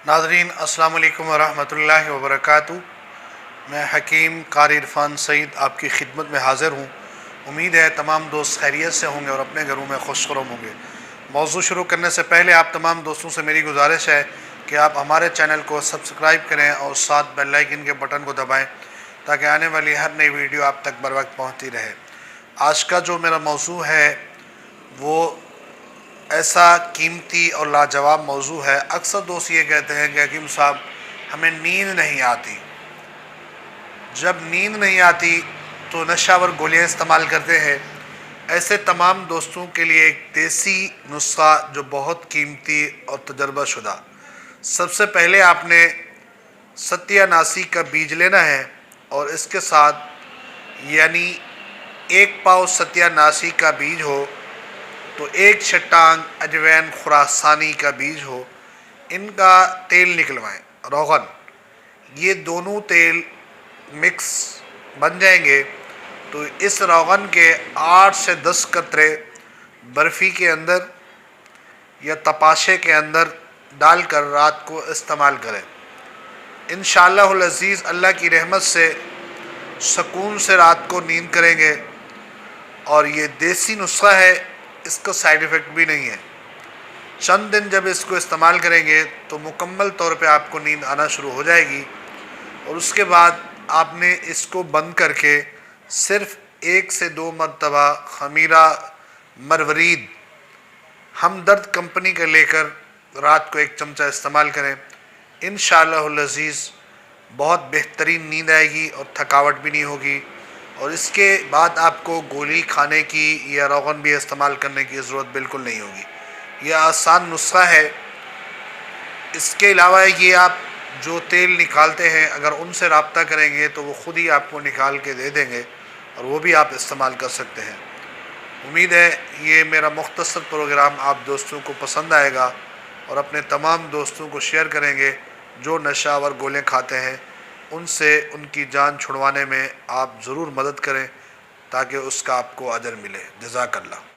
नाज़रीन अस्सलाम वालेकुम वरहमतुल्लाहि वबरकातुहू। मैं हकीम कारी इरफान सईद आपकी खिदमत में हाज़िर हूँ। उम्मीद है तमाम दोस्त खैरियत से होंगे और अपने घरों में खुशखुरम होंगे। मौज़ू शुरू करने से पहले आप तमाम दोस्तों से मेरी गुजारिश है कि आप हमारे चैनल को सब्सक्राइब करें और साथ बेल आइकन के बटन को दबाएं ताकि आने वाली हर नई वीडियो आप तक बर वक्त पहुँचती रहे। आज का जो मेरा मौज़ू है वो ऐसा कीमती और लाजवाब मौज़ू है। अक्सर दोस्त ये कहते हैं कि हकीम साहब हमें नींद नहीं आती। जब नींद नहीं आती तो नशावर गोलियां इस्तेमाल करते हैं। ऐसे तमाम दोस्तों के लिए एक देसी नुस्खा जो बहुत कीमती और तजर्बा शुदा। सबसे पहले आपने सत्यानाशी का बीज लेना है और इसके साथ यानी 1 पाव सत्यानाशी का बीज हो तो 1 चट्टान अजवैन खुरासानी का बीज हो, इनका तेल निकलवाएं। रोगन, ये दोनों तेल मिक्स बन जाएंगे तो इस रोगन के 8 से 10 कतरे बर्फ़ी के अंदर या तपाशे के अंदर डालकर रात को इस्तेमाल करें। इंशाअल्लाहुल अज़ीज़ अल्लाह की रहमत से सुकून से रात को नींद करेंगे। और ये देसी नुस्खा है, इसका साइड इफ़ेक्ट भी नहीं है। चंद दिन जब इसको इस्तेमाल करेंगे तो मुकम्मल तौर पे आपको नींद आना शुरू हो जाएगी। और उसके बाद आपने इसको बंद करके सिर्फ़ 1 से 2 मरतबा खमीरा मरवरीद हमदर्द कंपनी का लेकर रात को 1 चमचा इस्तेमाल करें। इंशाअल्लाहुल अज़ीज़ बहुत बेहतरीन नींद आएगी और थकावट भी नहीं होगी। और इसके बाद आपको गोली खाने की या रोगन भी इस्तेमाल करने की ज़रूरत बिल्कुल नहीं होगी। यह आसान नुस्खा है। इसके अलावा ये आप जो तेल निकालते हैं अगर उनसे रब्ता करेंगे तो वो ख़ुद ही आपको निकाल के दे देंगे और वो भी आप इस्तेमाल कर सकते हैं। उम्मीद है ये मेरा मुख्तसर प्रोग्राम आप दोस्तों को पसंद आएगा और अपने तमाम दोस्तों को शेयर करेंगे जो नशावर गोलियां खाते हैं। उनसे उनकी जान छुड़वाने में आप ज़रूर मदद करें ताकि उसका आपको अजर मिले। जज़ाकल्लाह।